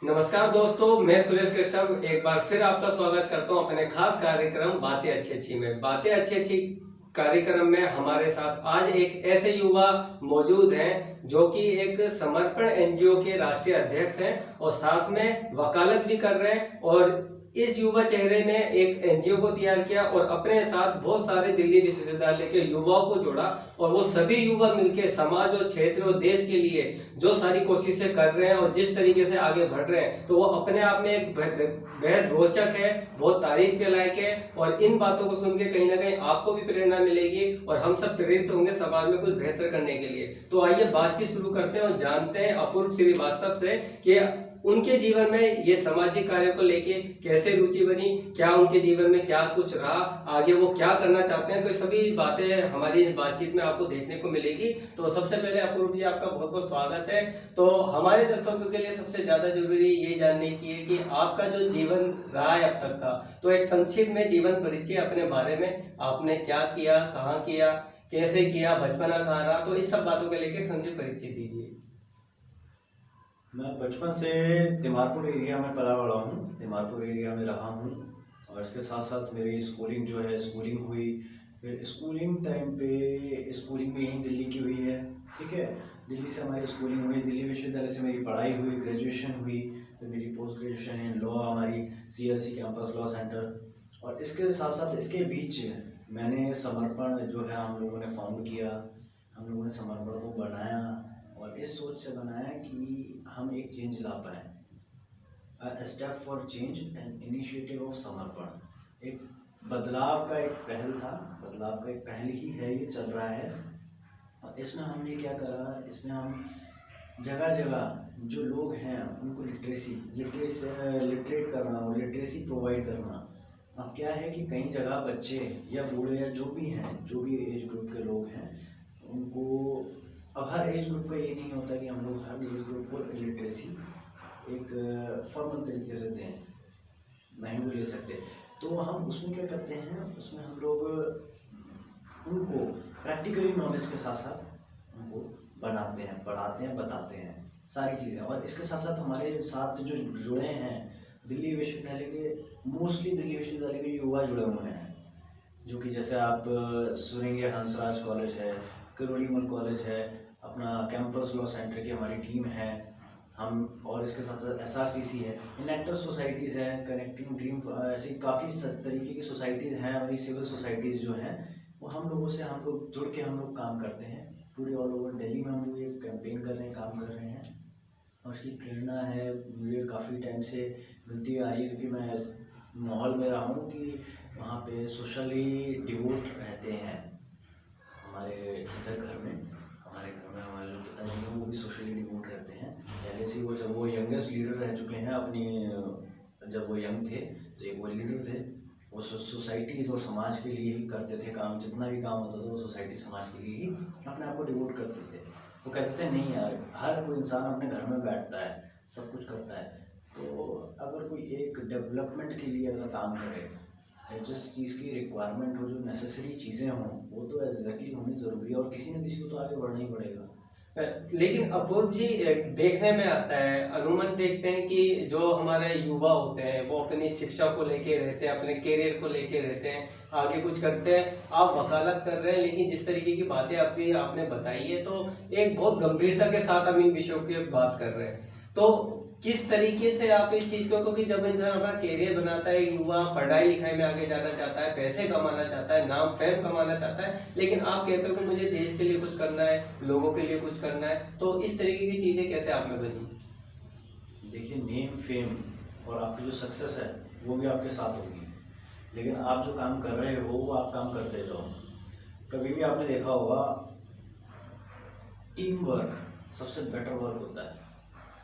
नमस्कार दोस्तों, मैं सुरेश कश्यप एक बार फिर आपका स्वागत करता हूं अपने खास कार्यक्रम बातें अच्छी अच्छी में। बातें अच्छी अच्छी कार्यक्रम में हमारे साथ आज एक ऐसे युवा मौजूद हैं जो कि एक समर्पण एनजीओ के राष्ट्रीय अध्यक्ष हैं और साथ में वकालत भी कर रहे हैं। और इस युवा चेहरे ने एक एनजीओ को तैयार किया और अपने साथ बहुत सारे दिल्ली विश्वविद्यालय के युवाओं को जोड़ा और वो सभी युवा मिलकर समाज और क्षेत्र और देश के लिए जो सारी कोशिशें कर रहे हैं और जिस तरीके से आगे बढ़ रहे हैं, तो वो अपने आप में एक बेहद रोचक है, बहुत तारीफ के लायक है। और इन बातों को सुन के कहीं ना कहीं आपको भी प्रेरणा मिलेगी और हम सब प्रेरित होंगे समाज में कुछ बेहतर करने के लिए। तो आइए बातचीत शुरू करते हैं और जानते हैं अपूर्व श्रीवास्तव से कि उनके जीवन में ये सामाजिक कार्यों को लेके कैसे रुचि बनी, क्या उनके जीवन में क्या कुछ रहा, आगे वो क्या करना चाहते हैं। तो सभी बातें हमारी बातचीत में आपको देखने को मिलेगी। तो सबसे पहले अपूर्व जी, आपका बहुत बहुत स्वागत है। तो हमारे दर्शकों के लिए सबसे ज्यादा जरूरी ये जानने की है कि आपका जो जीवन रहा है अब तक का, तो एक संक्षिप्त में जीवन परिचय अपने बारे में, आपने क्या किया, कहाँ किया, कैसे किया, बचपना कहाँ रहा, तो इस सब बातों को लेकर संक्षिप्त परिचय दीजिए। मैं बचपन से तिमारपुर एरिया में पला बड़ा हूँ, तिमारपुर एरिया में रहा हूँ। और इसके साथ साथ मेरी स्कूलिंग जो है स्कूलिंग हुई। फिर स्कूलिंग टाइम पे स्कूलिंग भी यहीं दिल्ली की हुई है, ठीक है। दिल्ली से हमारी स्कूलिंग हुई, दिल्ली विश्वविद्यालय से मेरी पढ़ाई हुई, ग्रेजुएशन हुई। फिर मेरी पोस्ट ग्रेजुएशन इन लॉ हमारी CLC कैंपस लॉ सेंटर। और इसके साथ साथ इसके बीच मैंने समर्पण जो है हम लोगों ने फाउंड किया, हम लोगों ने समर्पण को बनाया और इस सोच से बनाया कि हम एक चेंज ला पाएँ। Step for change and initiative of समर्पण एक बदलाव का एक पहल था, बदलाव का एक पहल ही है, ये चल रहा है। और इसमें हमने क्या करा, इसमें हम जगह जगह जो लोग हैं उनको लिटरेट करना और लिटरेसी प्रोवाइड करना। अब क्या है कि कई जगह बच्चे या बूढ़े या जो भी हैं, जो भी एज ग्रुप के लोग हैं, उनको अब हर एज ग्रुप का ये नहीं होता कि हम लोग हर एज ग्रुप को लिटरेसी एक फॉर्मल तरीके से दें, नहीं भी ले सकते। तो हम उसमें क्या करते हैं, उसमें हम लोग उनको प्रैक्टिकली नॉलेज के साथ साथ उनको बनाते हैं, पढ़ाते हैं, बताते हैं सारी चीज़ें। और इसके साथ साथ हमारे साथ जो जुड़े हैं दिल्ली विश्वविद्यालय के, मोस्टली दिल्ली विश्वविद्यालय के युवा जुड़े हुए हैं, जो कि जैसे आप सुनेंगे हंसराज कॉलेज है, करोड़ीमल कॉलेज है, अपना कैंपस लॉ सेंटर की हमारी टीम है हम। और इसके साथ साथ SRCC है, इनेक्टर्स सोसाइटीज़ हैं, कनेक्टिंग ड्रीम, ऐसी काफ़ी तरीके की सोसाइटीज़ हैं। हमारी सिविल सोसाइटीज़ जो हैं वो हम लोगों से हम लोग जुड़ के हम लोग काम करते हैं। पूरे ऑल ओवर दिल्ली में हम लोग एक कैंपेन कर रहे हैं, काम कर रहे हैं। और इसकी प्रेरणा है मुझे काफ़ी टाइम से मिलती आ रही है, क्योंकि मैं इस माहौल में रहा हूँ कि वहाँ पे सोशली डिवोट रहते हैं। हमारे इधर घर में, हमारे घर में हमारे लोग पिताजी हैं, वो भी सोशली डिवोट रहते हैं। पहले से वो, जब वो यंगेस्ट लीडर रह चुके हैं अपनी, जब वो यंग थे तो एक वो लीडर थे, वो सोसाइटीज़ और समाज के लिए ही करते थे काम। जितना भी काम होता था वो सोसाइटी समाज के लिए ही अपने आप को डिवोट करते थे। वो कहते थे नहीं यार, हर कोई इंसान अपने घर में बैठता है, सब कुछ करता है, तो अगर कोई एक डेवलपमेंट के लिए अगर काम करे, जिस चीज़ की रिक्वायरमेंट हो, जो नेसेसरी चीज़ें हों, वो तो एग्जैक्टली होनी ज़रूरी है और किसी न किसी को तो आगे बढ़ना ही पड़ेगा। लेकिन अपूर्व जी, देखने में आता है, अमूमन देखते हैं कि जो हमारे युवा होते हैं वो अपनी शिक्षा को लेके रहते हैं, अपने करियर को लेके रहते हैं, आगे कुछ करते हैं। आप वकालत कर रहे हैं, लेकिन जिस तरीके की बातें अभी आपने बताई है, तो एक बहुत गंभीरता के साथ हम इन विषयों की बात कर रहे हैं। तो किस तरीके से आप इस चीज को, क्योंकि जब इंसान अपना करियर बनाता है, युवा पढ़ाई लिखाई में आगे जाना चाहता है, पैसे कमाना चाहता है, नाम फेम कमाना चाहता है, लेकिन आप कहते हो कि मुझे देश के लिए कुछ करना है, लोगों के लिए कुछ करना है, तो इस तरीके की चीजें कैसे आप में बनी? देखिए, नेम फेम और आपकी जो सक्सेस है वो भी आपके साथ होगी, लेकिन आप जो काम कर रहे हो वो आप काम करते जाओ। कभी भी आपने देखा होगा, टीम वर्क सबसे बेटर वर्क होता है।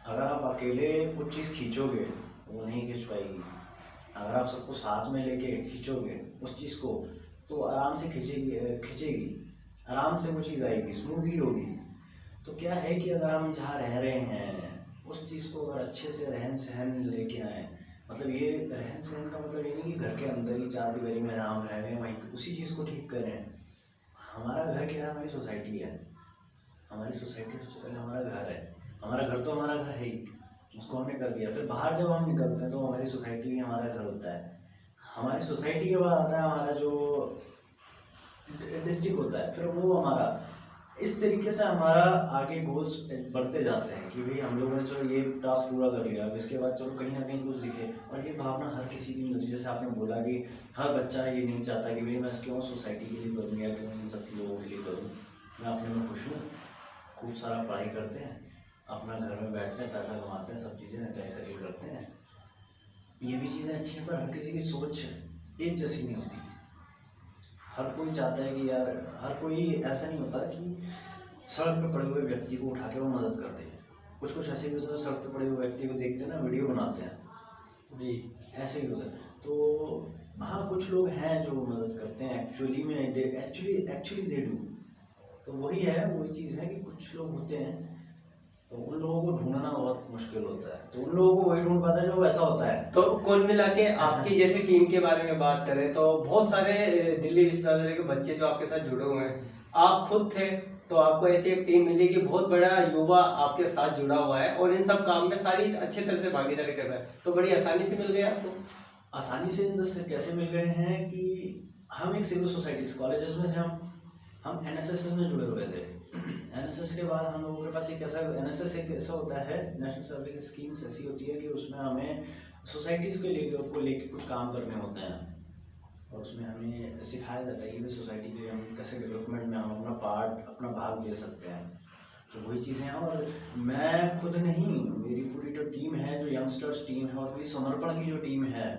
अगर आप अकेले कुछ चीज़ खींचोगे वो नहीं खींच पाएगी। अगर आप सबको साथ में लेके खींचोगे उस चीज़ को, तो आराम से खींचेगी, आराम से वो चीज़ आएगी, स्मूथली होगी। तो क्या है कि अगर हम जहाँ रह रहे हैं उस चीज़ को अगर अच्छे से रहन सहन लेके आए, मतलब ये रहन सहन का मतलब ये नहीं कि घर के अंदर ही चार दीवारी में आराम रह रहे हैं, वहीं उसी चीज़ को ठीक करें। हमारा घर क्या है, हमारी सोसाइटी है, हमारी सोसाइटी सबसे पहले हमारा घर है। हमारा घर तो हमारा घर है ही, उसको हमने कर दिया। फिर बाहर जब हम निकलते हैं तो हमारी सोसाइटी भी हमारा घर होता है। हमारी सोसाइटी के बाद आता है हमारा जो डिस्ट्रिक्ट होता है, फिर वो हमारा, इस तरीके से हमारा आगे गोल्स बढ़ते जाते हैं कि भाई हम लोगों ने चलो ये टास्क पूरा कर लिया, अब इसके बाद चलो कहीं ना कहीं कुछ दिखे। और ये भावना हर किसी की नहीं होती। जैसे आपने बोला कि हर बच्चा ये नहीं चाहता कि भाई मैं क्यों सोसाइटी के लिए करूँ या क्यों इन सब लोगों के लिए करूँ। मैं अपने में खुश हूँ, खूब सारा पढ़ाई करते हैं, अपना घर में बैठते हैं, पैसा कमाते हैं, सब चीज़ें तय सेटल करते हैं। ये भी चीज़ें अच्छी हैं, पर हर किसी की सोच एक जैसी नहीं होती। हर कोई चाहता है कि यार, हर कोई ऐसा नहीं होता कि सड़क पे पड़े हुए व्यक्ति को उठा के वो मदद कर दे। कुछ कुछ ऐसे भी होते हैं, सड़क पे पड़े हुए व्यक्ति को देखते हैं ना, वीडियो बनाते हैं जी, ऐसे ही होता है। तो हाँ, कुछ लोग हैं जो मदद करते हैं, एक्चुअली में एक्चुअली दे डू। तो वही है, वही चीज़ है कि कुछ लोग होते हैं तो उन लोगों को ढूंढना बहुत मुश्किल होता है, तो उन लोगों को वही ढूंढ पाता है जो वैसा होता है। तो कुल मिला के आपकी जैसे टीम के बारे में बात करें तो बहुत सारे दिल्ली विश्वविद्यालय के बच्चे जो आपके साथ जुड़े हुए हैं, आप खुद थे तो आपको ऐसी एक टीम मिली कि बहुत बड़ा युवा आपके साथ जुड़ा हुआ है और इन सब काम में सारी अच्छे तरह से भागीदारी कर रहा है, तो बड़ी आसानी से मिल गया आपको? आसानी से कैसे मिल गए हैं कि हम एक सिविल सोसाइटी कॉलेजेस में से हम एनएसएस में जुड़े हुए थे। एनएसएस के बाद हम लोगों के पास एक ऐसा, एनएसएस एक ऐसा होता है, नेशनल सर्विस स्कीम्स ऐसी होती है कि उसमें हमें सोसाइटीज़ को लेके कुछ काम करने होते हैं और उसमें हमें सिखाया जाता है कि भाई सोसाइटी के हम कैसे डेवलपमेंट में हम अपना भाग दे सकते हैं। तो वही चीज़ें हैं। और मैं खुद नहीं, मेरी पूरी जो टीम है, जो यंगस्टर्स टीम है और पूरी समर्पण की जो टीम है,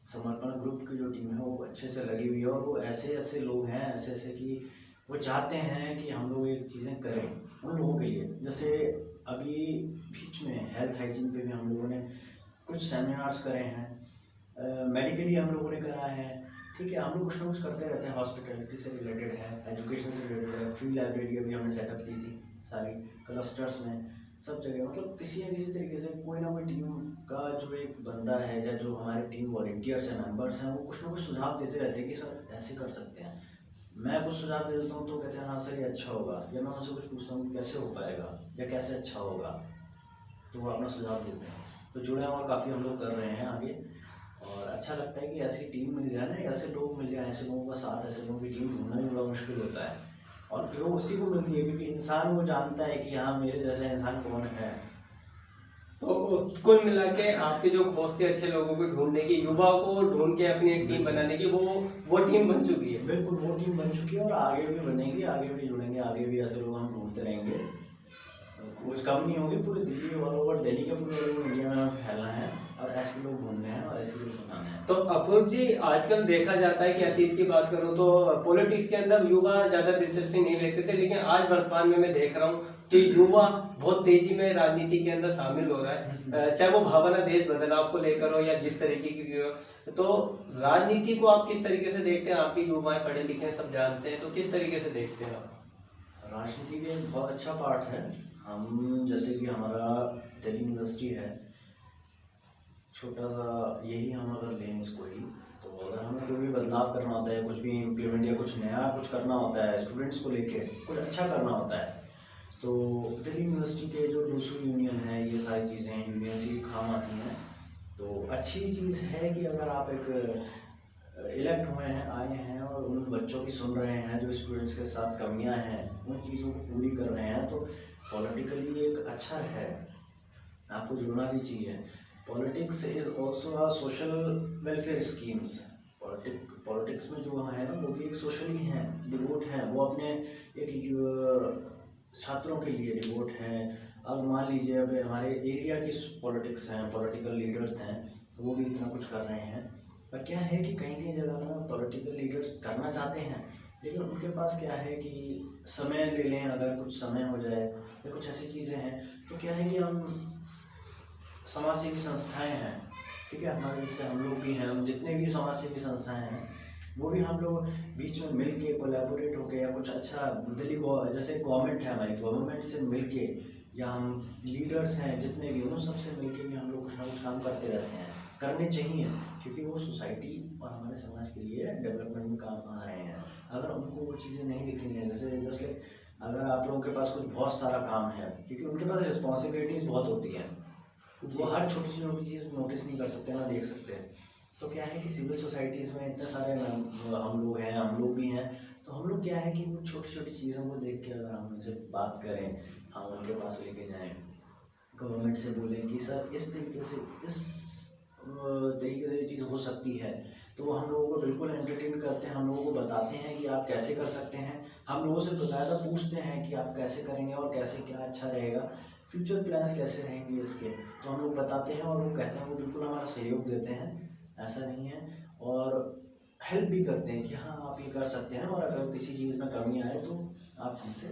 समर्पण ग्रुप की जो टीम है, वो अच्छे से लगी हुई है। और वो ऐसे लोग हैं, ऐसे कि वो चाहते हैं कि हम लोग एक चीज़ें करें उन लोगों के लिए। जैसे अभी बीच में हेल्थ हाइजीन पे भी हम लोगों ने कुछ सेमिनार्स करे हैं, मेडिकली हम लोगों ने करा है। ठीक है, हम लोग कुछ ना कुछ करते रहते हैं, हॉस्पिटलिटी से रिलेटेड है, एजुकेशन से रिलेटेड है। फ्री लाइब्रेरी अभी हमने सेटअप की थी सारी क्लस्टर्स में, सब जगह। मतलब किसी न किसी तरीके से कोई ना कोई टीम का जो एक बंदा है या जो हमारे टीम वॉलंटियर्स हैं, मेंबर्स हैं, वो कुछ ना कुछ सुझाव देते रहते हैं कि सर ऐसे कर सकते हैं। मैं कुछ सुझाव दे देता हूँ तो कहते हैं हाँ सर ये अच्छा होगा, या मैं उनसे कुछ पूछता हूँ कैसे हो पाएगा या कैसे अच्छा होगा, तो वो अपना सुझाव देते हैं। तो जुड़े हैं और काफ़ी हम लोग कर रहे हैं आगे। और अच्छा लगता है कि ऐसी टीम मिल जाए ना, ऐसे लोग मिल जाए, ऐसे लोगों का साथ, ऐसे लोगों की टीम ढूंढना भी बड़ा मुश्किल होता है। और फिर वो उसी को मिलती है क्योंकि इंसान वो जानता है कि हाँ मेरे जैसा इंसान कौन है। तो कुल मिला के आपके जो खोज थे अच्छे लोगों को ढूंढने की, युवा को ढूंढ के अपनी एक टीम बनाने की, वो टीम बन चुकी है। बिल्कुल, वो टीम बन चुकी है और आगे भी बनेगी, आगे भी जुड़ेंगे, आगे भी ऐसे लोग हम ढूंढते रहेंगे। खोज कम नहीं होगी, पूरे दिल्ली ऑल ओवर दिल्ली के पूरे इंडिया में हमें फैलना है और ऐसे लोग ढूंढने हैं और ऐसे लोग बनाने हैं। तो अपूर्व जी, आजकल देखा जाता है कि अतीत की बात करूं तो पॉलिटिक्स के अंदर युवा ज्यादा दिलचस्पी नहीं लेते थे, लेकिन आज वर्तमान में मैं देख रहा हूं कि युवा बहुत तेजी में राजनीति के अंदर शामिल हो रहा है, चाहे वो भावना देश बदलाव को लेकर हो या जिस तरीके की हो। तो राजनीति को आप किस तरीके से देखते हैं? आपके युवा पढ़े लिखे सब जानते हैं, तो किस तरीके से देखते हैं आप? राजनीति भी एक बहुत अच्छा पार्ट है। हम जैसे कि हमारा दिल्ली यूनिवर्सिटी है, छोटा सा, यही हम अगर लें इसको ही, तो अगर हमें कोई भी बदलाव करना होता है, कुछ भी इम्प्लीमेंट या कुछ नया कुछ करना होता है, स्टूडेंट्स को लेके कुछ अच्छा करना होता है, तो दिल्ली यूनिवर्सिटी के जो लूसू यूनियन है, ये सारी चीज़ें यूनियन से काम आती हैं। तो अच्छी चीज़ है कि अगर आप एक इलेक्ट हुए हैं, आए हैं और उन बच्चों की सुन रहे हैं जो स्टूडेंट्स के साथ कमियां हैं, उन चीज़ों को पूरी कर रहे हैं, तो पॉलिटिकली एक अच्छा है, आपको जुड़ना भी चाहिए। Politics is also a social welfare schemes. Politics में जो है ना, वो भी एक सोशली हैं, डिवोट हैं, वो अपने एक छात्रों के लिए डिवोट हैं। अब मान लीजिए अब हमारे एरिया की पॉलिटिक्स हैं, पॉलिटिकल लीडर्स हैं, वो भी इतना कुछ कर रहे हैं। पर क्या है कि कहीं कहीं जगह ना पॉलिटिकल लीडर्स करना चाहते हैं, लेकिन उनके पास क्या है कि समय ले लें, अगर कुछ समय हो जाए या कुछ ऐसी चीज़ें हैं, तो क्या है कि हम समाज सेवी संस्थाएं हैं, ठीक है, हमारे जैसे हम लोग भी हैं, हम जितने भी समाज सेवी संस्थाएं हैं, वो भी हम लोग बीच में मिल के कोलैबोरेट होकर या कुछ अच्छा दिल्ली जैसे गवर्नमेंट है, हमारी गवर्नमेंट से मिल के, या हम लीडर्स हैं जितने भी, उन सबसे मिल के भी हम लोग कुछ ना कुछ काम करते रहते हैं, करने चाहिए, क्योंकि वो सोसाइटी और हमारे समाज के लिए डेवलपमेंट में काम आ रहे हैं। अगर उनको वो चीज़ें नहीं दिख रही हैं, जैसे अगर आप लोगों के पास कुछ बहुत सारा काम है, क्योंकि उनके पास रिस्पॉन्सिबिलिटीज़ बहुत होती हैं, वो हर छोटी छोटी चीज़ नोटिस नहीं कर सकते, ना देख सकते हैं। तो क्या है कि सिविल सोसाइटीज़ में इतने सारे हम लोग हैं, हम लोग भी हैं, तो हम लोग क्या है कि वो छोटी छोटी चीज़ों को देख के अगर हम उनसे बात करें, हम उनके पास लेके जाएं, गवर्नमेंट से बोलें कि सर इस तरीके से ये चीज़ हो सकती है, तो वो हम लोगों को बिल्कुल एंटरटेन करते हैं, हम लोगों को बताते हैं कि आप कैसे कर सकते हैं। हम लोगों से बाकायदा पूछते हैं कि आप कैसे करेंगे और कैसे क्या अच्छा रहेगा, फ्यूचर प्लान्स कैसे रहेंगे इसके, तो हम लोग बताते हैं और वो कहते हैं, वो बिल्कुल हमारा सहयोग देते हैं, ऐसा नहीं है। और हेल्प भी करते हैं कि हाँ आप ये कर सकते हैं, और अगर किसी चीज़ में कमी आए तो आप हमसे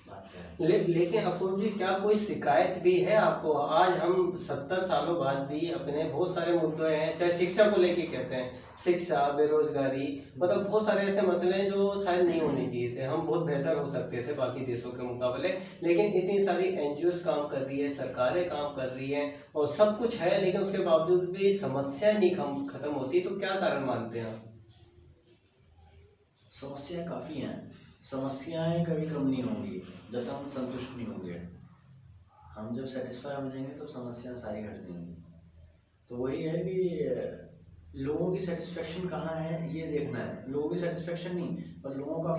बात करें। लेकिन अपूर्व जी, क्या कोई शिकायत भी है आपको? आज हम 70 सालों बाद भी अपने बहुत सारे मुद्दे हैं, चाहे शिक्षा को लेके कहते हैं, शिक्षा, बेरोजगारी, मतलब बहुत सारे ऐसे मसले हैं जो शायद नहीं होने चाहिए थे, हम बहुत बेहतर हो सकते थे बाकी देशों के मुकाबले। लेकिन इतनी सारी एनजीओस काम कर रही है, सरकारें काम कर रही हैं और सब कुछ है, लेकिन उसके बावजूद भी समस्या नहीं खत्म होती, तो क्या कारण मानते हैं आप? समस्याएं काफ़ी हैं, समस्याएं कभी कम नहीं होंगी जब तक हम संतुष्ट नहीं होंगे। हम जब सेटिस्फाई हो जाएंगे तो समस्याएं सारी हट जाएंगी। तो वही है कि लोगों की सेटिस्फेक्शन कहाँ है ये देखना है, लोगों की सेटिस्फेक्शन नहीं पर लोगों का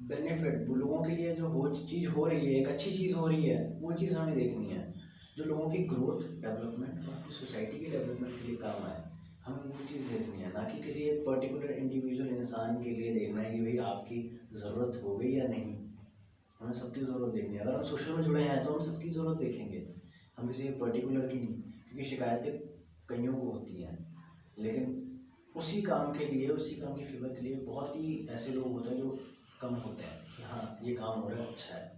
बेनिफिट, लोगों के लिए जो चीज़ हो रही है, एक अच्छी चीज़ हो रही है, वो चीज़ हमें देखनी है, जो लोगों की ग्रोथ, डेवलपमेंट और अपनी सोसाइटी की डेवलपमेंट के लिए काम आए, हमें वो चीज़ देखनी है, ना कि किसी एक पर्टिकुलर इंडिविजुअल इंसान के लिए देखना है कि भाई आपकी ज़रूरत हो गई या नहीं। हमें सबकी ज़रूरत देखनी है। अगर हम सोशल में जुड़े हैं तो हम सबकी ज़रूरत देखेंगे, हम किसी एक पर्टिकुलर की नहीं, क्योंकि शिकायतें कईयों को होती हैं, लेकिन उसी काम के लिए, उसी काम की फेवर के लिए बहुत ही ऐसे लोग होते हैं जो कम होते हैं कि हाँ ये काम हो रहा है, अच्छा है।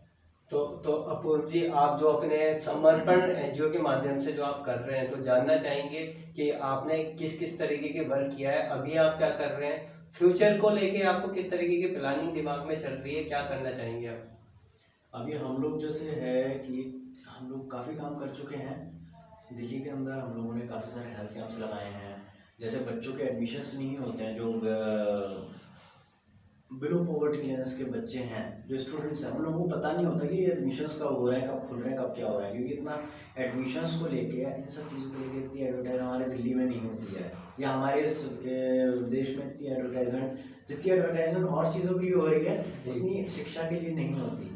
तो अपूर्व जी, आप जो अपने समर्पण एनजीओ के माध्यम से जो आप कर रहे हैं, तो जानना चाहेंगे कि आपने किस किस तरीके के वर्क किया है, अभी आप क्या कर रहे हैं, फ्यूचर को लेके आपको किस तरीके की प्लानिंग दिमाग में चल रही है, क्या करना चाहेंगे आप? अभी हम लोग जैसे है कि हम लोग काफ़ी काम कर चुके हैं दिल्ली के अंदर। हम लोगों ने काफ़ी सारे हेल्थ कैंप्स लगाए हैं, जैसे बच्चों के एडमिशन्स नहीं होते हैं, जो बिलो पॉवर्टी लाइन्स के बच्चे हैं, जो स्टूडेंट्स हैं, उन लोगों को पता नहीं होता कि ये एडमिशन्स कब हो रहे हैं, कब खुल रहे हैं, कब क्या हो रहा है, क्योंकि इतना एडमिशन्स को लेके, इन सब चीज़ों को लेके इतनी एडवर्टाइज हमारे दिल्ली में नहीं होती है, या हमारे इस देश में इतनी एडवर्टाइजमेंट, जितनी एडवर्टाइजमेंट और चीज़ों की हो रही है उतनी शिक्षा के लिए नहीं होती।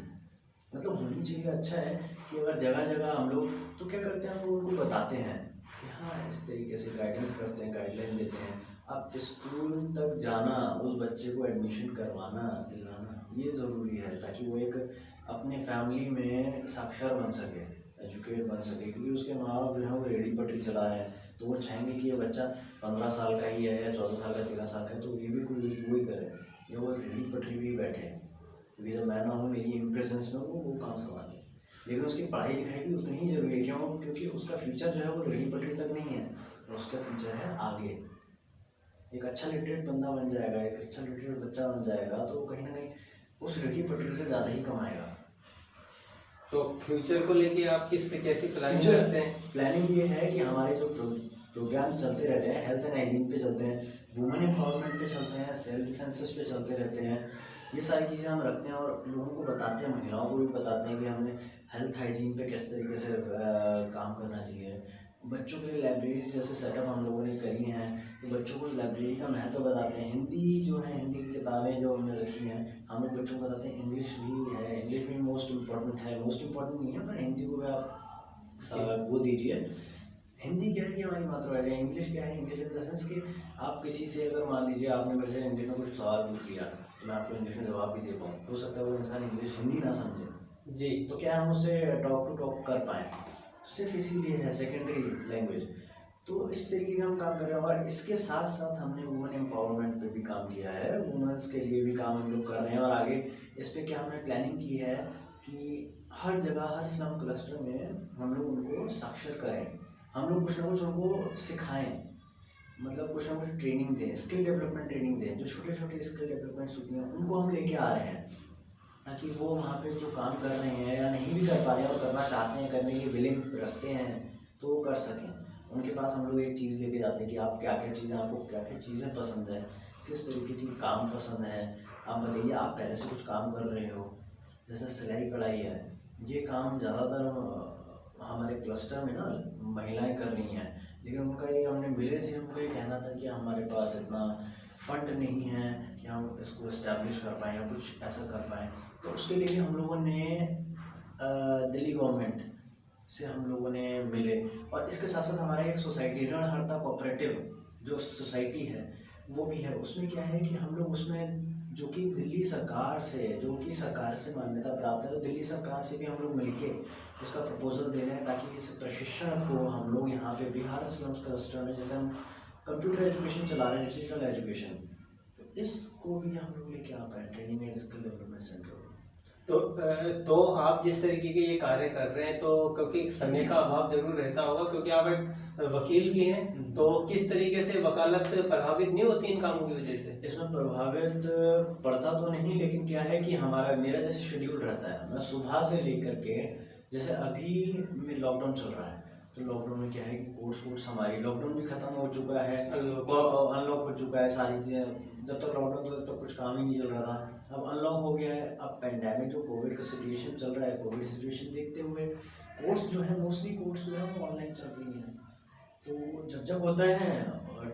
मतलब होनी चाहिए। अच्छा है कि अगर जगह जगह हम लोग तो क्या करते हैं, हम लोग उनको बताते हैं कि हाँ इस तरीके से गाइडेंस करते हैं, गाइडलाइन देते हैं। अब स्कूल तक जाना, उस बच्चे को एडमिशन करवाना, दिलाना, ये ज़रूरी है ताकि वो एक अपने फैमिली में साक्षर बन सके, एजुकेट बन सके, क्योंकि उसके माँ बाप जो है वो रेडी पटरी चला रहे हैं, तो वो चाहेंगे कि ये बच्चा 15 साल का ही है या 14 साल का, 13 साल का, तो ये भी कोई वही करे, या वो रेडी पटरी भी बैठे, क्योंकि जब मैं ना हूँ मेरी इम्प्रेजेंस में वो काम संभाले। लेकिन उसकी पढ़ाई लिखाई भी उतनी ही जरूरी है, क्यों? क्योंकि उसका फ्यूचर जो है वो रेडी पटरी तक नहीं है, उसका फ्यूचर है आगे। एक अच्छा लिटरेट बंदा बन जाएगा, एक अच्छा लिटरेट बच्चा बन जाएगा, तो कहीं ना कहीं उस रेडी पटरी से ज़्यादा ही कमाएगा। तो फ्यूचर को लेके आप किस कैसी प्लानिंग करते हैं? प्लानिंग ये है कि हमारे जो प्रोग्राम्स चलते रहते हैं, हेल्थ एंड हाइजीन पे चलते हैं, वुमेन एम्पावरमेंट पे चलते हैं, सेल्फ डिफेंसेस पे चलते रहते हैं, ये सारी चीज़ें हम रखते हैं और लोगों को बताते हैं, महिलाओं को भी बताते हैं कि हमें हेल्थ हाइजीन पे किस तरीके से काम करना चाहिए। बच्चों के लिए लाइब्रेरीज जैसे सेटअप हम लोगों ने करी हैं, तो बच्चों को लाइब्रेरी का महत्व बताते हैं। हिंदी जो है, हिंदी की किताबें जो हमने रखी हैं, हम लोग बच्चों को बताते हैं। इंग्लिश भी है, इंग्लिश भी मोस्ट इम्पॉर्टेंट है, मोस्ट इम्पॉर्टेंट नहीं है पर हिंदी को भी आप वो दीजिए। हिंदी क्या है कि हमारी मातृभाषा है, इंग्लिश क्या है, इंग्लिश इन द सेंस कि आप किसी से अगर मान लीजिए आपने मेरे से इंग्लिश में कुछ सवाल पूछ लिया, तो मैं आपको इंग्लिश में जवाब भी दे पाऊँ, हो सकता है वो इंसान इंग्लिश हिंदी ना समझे जी, तो क्या हम उससे टॉक टू टॉक कर पाएँ, सिर्फ इसीलिए है सेकेंडरी लैंग्वेज। तो इस तरीके का हम काम कर रहे हैं और इसके साथ साथ हमने वुमेन एम्पावरमेंट पे भी काम किया है, वुमेन्स के लिए भी काम हम लोग कर रहे हैं। और आगे इस पर क्या हमने प्लानिंग की है कि हर जगह, हर स्लम क्लस्टर में हम लोग उनको साक्षर करें, हम लोग कुछ ना कुछ उनको सिखाएं, मतलब कुछ ना कुछ ट्रेनिंग दें, स्किल डेवलपमेंट ट्रेनिंग दें। जो छोटे छोटे स्किल डेवलपमेंट्स होती हैं उनको हम लेके आ रहे हैं, ताकि वो वहाँ पे जो काम कर रहे हैं या नहीं भी कर पा रहे हैं और करना चाहते हैं, करने की विलिंग रखते हैं, तो वो कर सकें। उनके पास हम लोग एक चीज़ लेके जाते हैं कि आप क्या क्या चीज़ें, आपको क्या क्या चीज़ें पसंद है, किस तरीके की काम पसंद है, आप बताइए। आप पहले से कुछ काम कर रहे हो, जैसे सिलाई कढ़ाई है, ये काम ज़्यादातर हमारे क्लस्टर में ना महिलाएं कर रही हैं, लेकिन उनका ये हमने मिले थे, उनका ये कहना था कि हमारे पास इतना फंड नहीं है कि हम इसको इस्टेब्लिश कर पाएँ या कुछ ऐसा कर पाएँ। तो उसके लिए हम लोगों ने दिल्ली गवर्नमेंट से हम लोगों ने मिले, और इसके साथ साथ हमारा एक सोसाइटी रणहर्ता कोऑपरेटिव जो सोसाइटी है वो भी है। उसमें क्या है कि हम लोग उसमें जो कि दिल्ली सरकार से मान्यता प्राप्त है, तो दिल्ली सरकार से भी हम लोग मिलके इसका प्रपोजल दे रहे हैं ताकि इस प्रशिक्षण को हम लोग यहाँ पे बिहार स्लम्स क्लस्टर में, जैसे हम कंप्यूटर एजुकेशन चला रहे हैं, डिजिटल एजुकेशन, तो इसको भी हम लोग लेके आ पाए training and skill development centre. तो आप जिस तरीके के ये कार्य कर रहे हैं, तो क्योंकि समय का अभाव जरूर रहता होगा, क्योंकि आप एक वकील भी हैं, तो किस तरीके से वकालत प्रभावित नहीं होती इन कामों की वजह से? इसमें प्रभावित पड़ता तो नहीं, लेकिन क्या है कि मेरा जैसे शेड्यूल रहता है, मैं सुबह से लेकर के, जैसे अभी में लॉकडाउन चल रहा है, तो लॉकडाउन में क्या है कि कोर्स हमारी, लॉकडाउन भी खत्म हो चुका है, अनलॉक हो चुका है, सारी चीज़ें। जब तक लॉकडाउन था तब तक कुछ काम ही नहीं चल रहा था, अब अनलॉक हो गया है। अब पेंडेमिक जो कोविड का सिचुएशन चल रहा है, कोविड सिचुएशन देखते हुए कोर्स जो है, मोस्टली कोर्स जो है वो ऑनलाइन चल रही है। तो जब होता है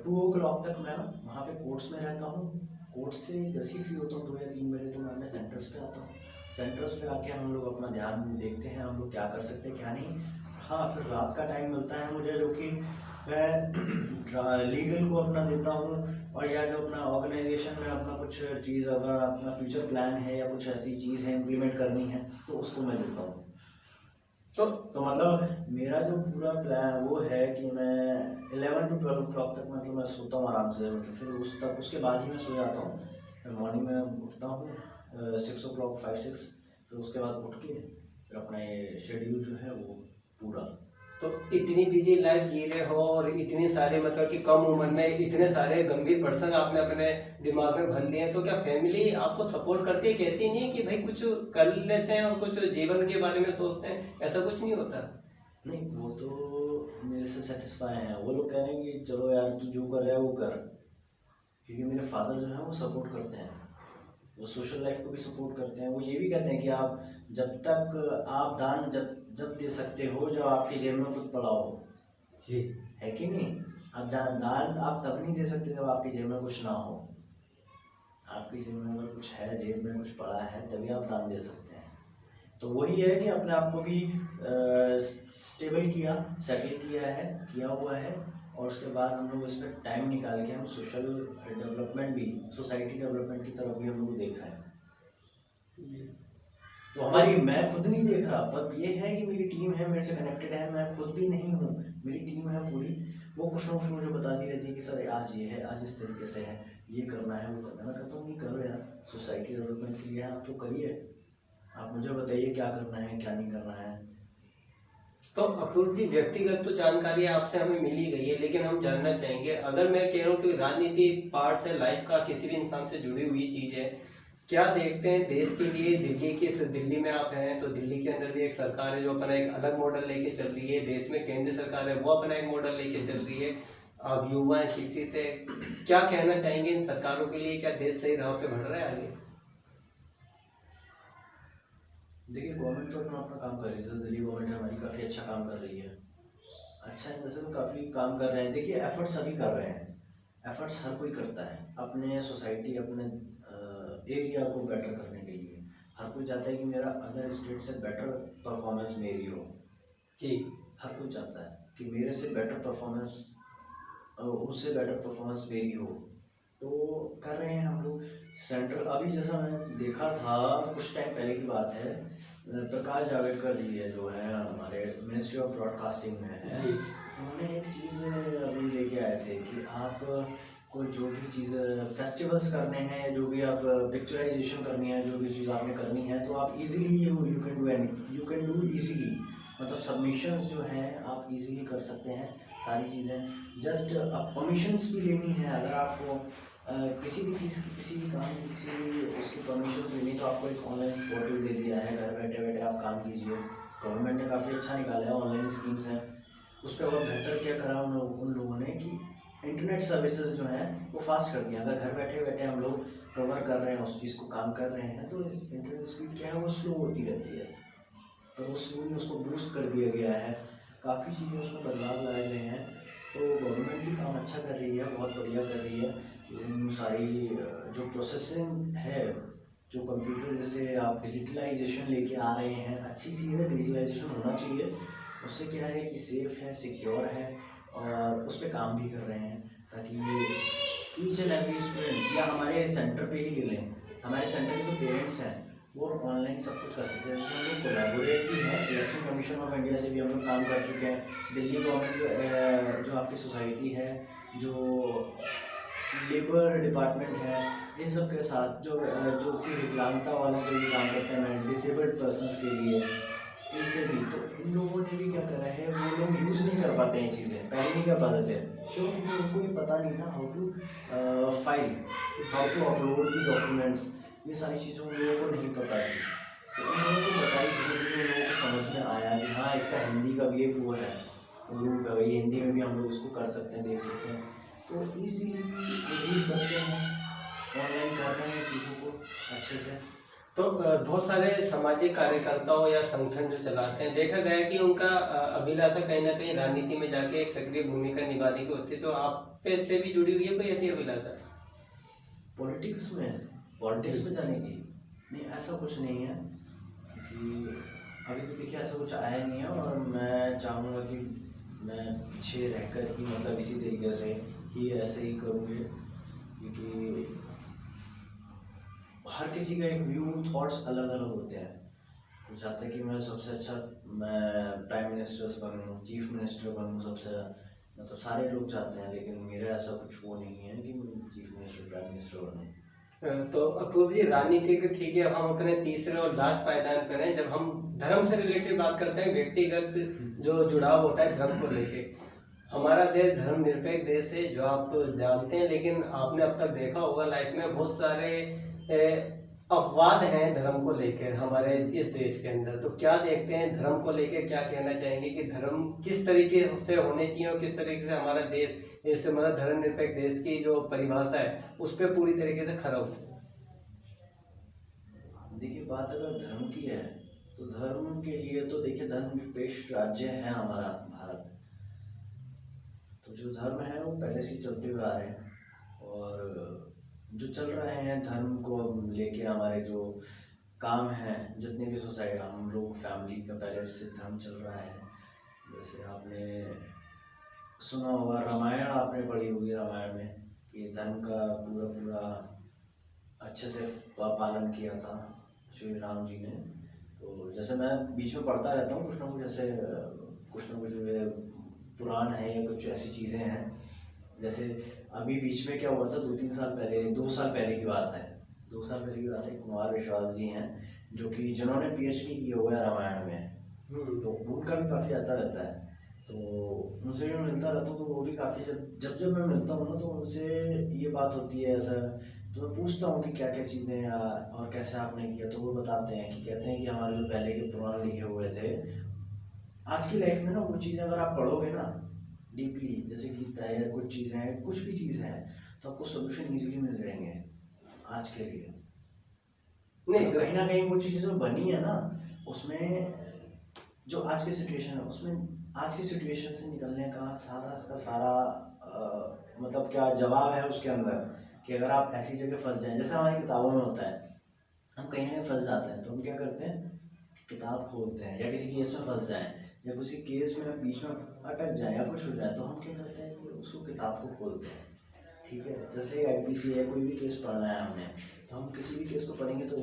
2 o'clock तक मैं वहाँ पे कोर्स में रहता हूँ। कोर्स से जैसे ही फ्री होता हूँ 2 या 3 बजे, तो मैं अपने सेंटर्स पे आता हूँ। सेंटर्स पे आके हम लोग अपना ध्यान देखते हैं, हम लोग क्या कर सकते हैं क्या नहीं। हाँ, फिर रात का टाइम मिलता है मुझे, जो कि मैं लीगल को अपना देता हूँ, और या जो अपना ऑर्गेनाइजेशन में अपना कुछ चीज़, अगर अपना फ्यूचर प्लान है या कुछ ऐसी चीज़ है इम्प्लीमेंट करनी है, तो उसको मैं देता हूँ। तो मतलब मेरा जो पूरा प्लान वो है कि मैं 11 to 12 o'clock तक मतलब मैं सोता हूँ आराम से, मतलब फिर उसके बाद ही मैं सो जाता हूँ। फिर मॉर्निंग में उठता हूँ 6 o'clock 5-6, फिर उसके बाद उठ के फिर अपना ये शेड्यूल जो है वो पूरा। तो इतनी बिजी लाइफ जी रहे हो, और इतनी सारे मतलब कि कम उम्र में इतने सारे गंभीर प्रश्न आपने अपने दिमाग में भर लिए हैं, तो क्या फैमिली आपको सपोर्ट करती है, कहती नहीं है कि भाई कुछ कर लेते हैं और कुछ जीवन के बारे में सोचते हैं? ऐसा कुछ नहीं होता? नहीं, वो तो मेरे से सेटिस्फाई हैं। वो लोग कह रहे हैं कि चलो यार तू जो कर रहा है वो कर, क्योंकि मेरे फादर जो है वो सपोर्ट करते हैं, वो सोशल लाइफ को भी सपोर्ट करते हैं। वो ये भी कहते हैं कि आप जब तक आप दान जब दे सकते हो जब आपकी जेब में कुछ पड़ा हो। जी, है कि नहीं? आप दान आप तब नहीं दे सकते जब आपकी जेब में कुछ ना हो। आपकी जेब में अगर कुछ है, जेब में कुछ पड़ा है, तभी आप दान दे सकते हैं। तो वही है कि अपने आप को भी स्टेबल किया, सेटल किया हुआ है, और उसके बाद हम लोग इस पर टाइम निकाल के हम सोशल डेवलपमेंट भी, सोसाइटी डेवलपमेंट की तरफ भी हम लोग देख रहे हैं। तो मैं खुद नहीं देख रहा, पर ये है कि मेरी टीम है, मेरे से कनेक्टेड है, मैं खुद भी नहीं हूँ, मेरी टीम है पूरी, वो कुछ ना कुछ मुझे बताती रहती है कि सर आज ये है, आज इस तरीके से है, ये करना है, वो करना है। मैं कहता हूँ नहीं करो यार, सोसाइटी डेवलपमेंट के लिए आप तो करिए, आप मुझे बताइए क्या करना है क्या नहीं करना है। तो अपूर्व जी, व्यक्तिगत तो जानकारी आपसे हमें मिल ही गई है, लेकिन हम जानना चाहेंगे, अगर मैं कह रहा हूँ कि राजनीति पार्ट से लाइफ का किसी भी इंसान से जुड़ी हुई चीज है, क्या देखते हैं देश के लिए? दिल्ली में आप हैं, तो दिल्ली के अंदर भी एक सरकार है जो अपना एक अलग मॉडल लेके चल रही है, देश में केंद्र सरकार है वो अपना एक मॉडल लेके चल रही है, अब युवा हैं, शिक्षित है, क्या कहना चाहेंगे इन सरकारों के लिए? क्या देश सही राह पे बढ़ रहा है आगे? देखिए, गवर्नमेंट तो अपना काम कर रही है, दिल्ली गवर्नमेंट हमारी काफ़ी अच्छा काम कर रही है। अच्छा है, वैसे तो काफ़ी काम कर रहे हैं। देखिए, एफर्ट्स सभी कर रहे हैं, एफर्ट्स हर कोई करता है अपने सोसाइटी, अपने एरिया को बेटर करने के लिए। हर कोई चाहता है कि मेरा अदर स्टेट से बेटर परफॉर्मेंस मेरी हो। जी, हर कोई चाहता है कि मेरे से बेटर परफॉर्मेंस, उससे बेटर परफॉर्मेंस मेरी हो। तो कर रहे हैं हम लोग। सेंट्रल अभी जैसा मैंने देखा था कुछ टाइम पहले की बात है, प्रकाश जावड़ेकर जी है जो है हमारे मिनिस्ट्री ऑफ ब्रॉडकास्टिंग में है, उन्होंने एक चीज़ अभी लेके आए थे कि आप कोई जो भी चीज़ फेस्टिवल्स करने हैं, जो भी आप पिक्चराइजेशन करनी है, जो भी चीज़ आपने करनी है, तो आप easily you can do easily, मतलब सबमिशंस जो हैं आप इजीली कर सकते हैं सारी चीज़ें। जस्ट परमिशंस भी लेनी है, अगर आपको किसी भी चीज़ की, किसी भी काम की, किसी भी उसकी परमिशंस लेनी, तो आपको एक ऑनलाइन पोर्टल दे दिया है, घर बैठे बैठे आप काम कीजिए। गवर्नमेंट ने काफ़ी अच्छा निकाला है, ऑनलाइन स्कीम्स हैं। उस पर और बेहतर क्या करा उन लोगों ने कि इंटरनेट सर्विसेज जो हैं वो फास्ट कर दिया। अगर घर बैठे बैठे हम लोग कवर कर रहे हैं, उस चीज़ को काम कर रहे हैं, तो इंटरनेट स्पीड क्या है वो स्लो होती रहती है, पड़ोसियों में उसको बूस्ट कर दिया गया है, काफ़ी चीज़ें उसमें बदलाव लाए गए हैं। तो गवर्नमेंट भी काम अच्छा कर रही है, बहुत बढ़िया कर रही है। उन सारी जो प्रोसेसिंग है, जो कंप्यूटर जैसे आप डिजिटलाइजेशन लेके आ रहे हैं, अच्छी चीज़ है, डिजिटलाइजेशन होना चाहिए। उससे क्या है कि सेफ है, सिक्योर है, और उस पर काम भी कर रहे हैं ताकि ईच एंड एवरी स्टूडेंट, या हमारे सेंटर पे ही ले लें, हमारे सेंटर के जो पेरेंट्स हैं वो ऑनलाइन सब कुछ कर सकते हैं। जैसे हम लोग कोलैबोरेट भी हैं, इलेक्शन कमीशन ऑफ इंडिया से भी हम लोग काम कर चुके हैं। दिल्ली गवर्नमेंट जो आपकी सोसाइटी है, जो लेबर डिपार्टमेंट है, इन सब के साथ जो कि विकलांगता वालों के लिए काम करते हैं, डिसेबल्ड पर्सनस के लिए, इनसे भी। तो इन लोगों ने भी क्या करा है, वो लोग यूज़ नहीं कर पाते हैं चीज़ें, पहले नहीं कर पाते थे क्योंकि उनको ये पता नहीं था how to file, how to upload the documents, ये सारी चीज़ें उन लोगों को नहीं पता थी। तो उन लोगों को बताई, धीरे धीरे उन लोगों को समझ में आया कि हाँ, इसका हिंदी का भी एक वो है, उर्दू का, ये हिंदी में भी हम लोग इसको कर सकते हैं, देख सकते हैं। तो इजीली रीड करते हैं, ऑनलाइन कर रहे हैं चीज़ों को अच्छे से। तो बहुत सारे सामाजिक कार्यकर्ताओं या संगठन जो चलाते हैं, देखा गया है कि उनका अभिलाषा कहीं ना कहीं राजनीति में जाके एक सक्रिय भूमिका निभाने की होती है। तो आप पे से भी जुड़ी हुई है कोई ऐसी अभिलाषा? पॉलिटिक्स में जाने की नहीं, ऐसा कुछ नहीं है कि अभी तो देखिए ऐसा कुछ आया नहीं है। और मैं चाहूँगा कि मैं पीछे रहकर ही मतलब इसी तरीके से ही ऐसे ही करूँगी, क्योंकि हर किसी का एक व्यू, थॉट्स अलग अलग होते हैं। कोई चाहता है कि मैं सबसे अच्छा, मैं प्राइम मिनिस्टर्स बनूँ, चीफ मिनिस्टर बनूँ, सबसे मतलब सारे लोग चाहते हैं, लेकिन मेरा ऐसा कुछ वो नहीं है कि मैं चीफ मिनिस्टर, प्राइम मिनिस्टर बनूँ। तो अपूर्व जी, राजनीति के ठीक है, हम अपने तीसरे और लास्ट पायदान पर हैं। जब हम धर्म से रिलेटेड बात करते हैं, व्यक्तिगत जो जुड़ाव होता है धर्म को लेके, हमारा देश धर्मनिरपेक्ष देश है जो आप जानते हैं, लेकिन आपने अब तक देखा होगा लाइफ में बहुत सारे अपवाद हैं धर्म को लेकर हमारे इस देश के अंदर। तो क्या देखते हैं धर्म को लेकर, क्या कहना चाहेंगे कि धर्म किस तरीके से होने चाहिए और किस तरीके से हमारा देश इस मतलब धर्मनिरपेक्ष देश की जो परिभाषा है उस पर पूरी तरीके से खरा उतरे? देखिए, बात अगर धर्म की है तो धर्म के लिए तो देखिए धर्मनिरपेक्ष राज्य है हमारा भारत। तो जो धर्म है वो पहले से ही चलते हुए आ रहे हैं, और जो चल रहे हैं धर्म को लेके, हमारे जो काम हैं, जितने भी सोसाइटी, हम लोग फैमिली का पहले से धर्म चल रहा है। जैसे आपने सुना होगा, रामायण आपने पढ़ी होगी, रामायण में कि धर्म का पूरा पूरा अच्छे से पालन किया था श्री राम जी ने। तो जैसे मैं बीच में पढ़ता रहता हूँ कुछ ना कुछ, ऐसे कुछ ना कुछ पुराण है या कुछ ऐसी चीज़ें हैं। जैसे अभी बीच में क्या हुआ था, 2 साल पहले की बात है, 2 साल पहले की बात है। कुमार विश्वास जी हैं जो कि जिन्होंने PhD की हुआ है रामायण में, तो उनका भी काफ़ी आता रहता है। तो उनसे भी मैं मिलता रहता हूँ, तो वो भी काफ़ी, जब मैं मिलता हूँ ना, तो उनसे ये बात होती है ऐसा, तो मैं पूछता हूँ कि क्या क्या चीज़ें और कैसे आपने किया। तो वो बताते हैं कि कहते हैं कि हमारे जो पहले के पुराण लिखे हुए थे, आज की लाइफ में ना वो चीज़ें अगर आप पढ़ोगे ना डीपली, जैसे गीता है या कुछ चीज़ें हैं, कुछ भी चीज़ है, तो आपको सोल्यूशन इजीली मिल जाएंगे आज के लिए। नहीं, तो कहीं ना कहीं वो चीज़ें जो बनी है ना, उसमें जो आज की सिचुएशन है, उसमें आज की सिचुएशन से निकलने का सारा मतलब क्या जवाब है उसके अंदर, कि अगर आप ऐसी जगह फंस जाएं, जैसे हमारी किताबों में होता है, हम कहीं ना कहीं फंस जाते हैं, तो हम क्या करते हैं, किताब खोलते हैं, या किसी केस में फंस जाएं, या किसी केस में बीच में अटक जाए या कुछ हो जाए, तो हम क्या करते हैं कि उसको किताब को खोलते हैं। ठीक है, जैसे IPC है, कोई भी केस पढ़ना है हमने, तो हम किसी भी केस को पढ़ेंगे तो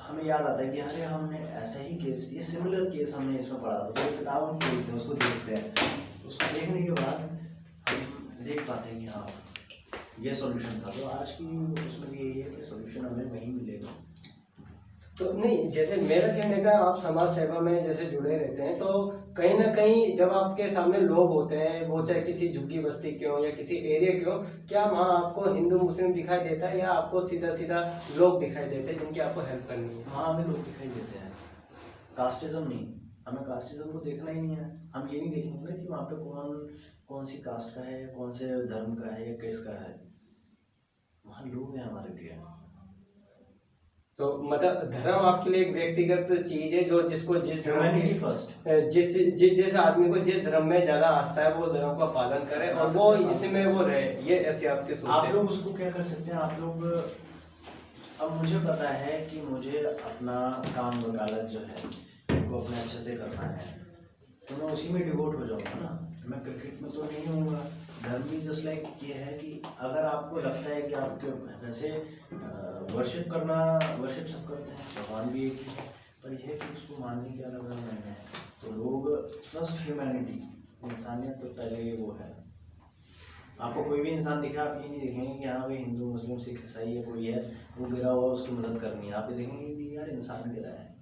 हमें याद आता है कि अरे हमने ऐसा ही केस, ये सिमिलर केस हमने इसमें पढ़ा था, तो किताब हम खोलते हैं, उसको देखते हैं, उसको देखने के बाद हम देख पाते हैं कि हाँ ये सॉल्यूशन था। तो आज की उसमें भी यही है कि सॉल्यूशन हमें वहीं मिलेगा। तो नहीं, जैसे मेरा कहने का, आप समाज सेवा में जैसे जुड़े रहते हैं, तो कहीं ना कहीं जब आपके सामने लोग होते हैं, वो चाहे किसी झुग्गी बस्ती के हो या किसी एरिया के हो, क्या वहाँ आपको हिंदू मुस्लिम दिखाई देता है या आपको सीधा सीधा लोग दिखाई देते हैं जिनकी आपको हेल्प करनी है? हाँ, हमें लोग दिखाई देते हैं, कास्टिज्म नहीं, हमें कास्टिज्म को देखना ही नहीं है। हम ये नहीं देखेंगे ना कि वहाँ पे कौन सी कास्ट का है, कौन से धर्म का है या किसका है, वहाँ लोग हैं हमारे लिए। तो तो मतलब धर्म आपके लिए एक व्यक्तिगत चीज है जो जिसको जिस धर्म ह्यूमैनिटी की फर्स्ट। जिस आदमी को जिस धर्म में ज्यादा आस्था है वो उस धर्म का पालन करे और वो इसमें वो रहे, ये ऐसी आपकी सोच आप है। लोग उसको क्या कर सकते हैं, आप लोग अब मुझे पता है कि मुझे अपना काम वकालत जो है उनको अपने अच्छे से करना है, तो मैं उसी में डिवोट हो जाऊंगा ना, मैं क्रिकेट में तो नहीं होऊंगा। धर्म भी जस्ट लाइक ये है कि अगर आपको लगता है कि आपके वैसे वर्शिप करना, वर्शिप सब करते हैं, भगवान भी एक ही है, पर यह है कि उसको मानने के अलग अलग नहीं है। तो लोग फर्स्ट ह्यूमैनिटी, इंसानियत तो पहले वो है। आपको कोई भी इंसान दिखा, आप ये नहीं देखेंगे कि हाँ भाई हिंदू मुस्लिम सिख ईसाई है, कोई है वो गिरा हुआ उसकी मदद करनी है, आप ये देखेंगे कि यार इंसान गिरा है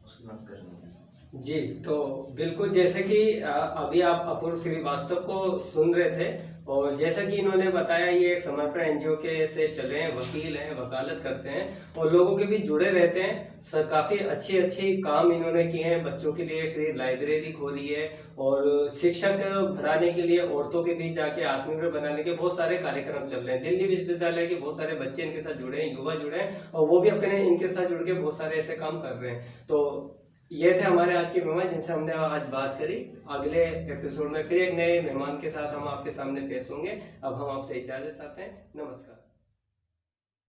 उसकी मदद करनी है। जी, तो बिल्कुल जैसे कि अभी आप अपूर्व श्रीवास्तव को सुन रहे थे और जैसा कि इन्होंने बताया ये एक समर्पण एनजीओ के से चले हैं, वकील हैं, वकालत करते हैं और लोगों के भी जुड़े रहते हैं। सर काफ़ी अच्छी काम इन्होंने किए हैं, बच्चों के लिए फ्री लाइब्रेरी खोली है और शिक्षक बढ़ाने के लिए औरतों के बीच जाके आत्मनिर्भर बनाने के बहुत सारे कार्यक्रम चल रहे हैं। दिल्ली विश्वविद्यालय के बहुत सारे बच्चे इनके साथ जुड़े हैं, युवा जुड़े हैं और वो भी अपने इनके साथ जुड़ के बहुत सारे ऐसे काम कर रहे हैं। तो ये थे हमारे आज के मेहमान जिनसे हमने आज बात करी। अगले एपिसोड में फिर एक नए मेहमान के साथ हम आपके सामने पेश होंगे। अब हम आपसे इजाजत चाहते हैं। नमस्कार।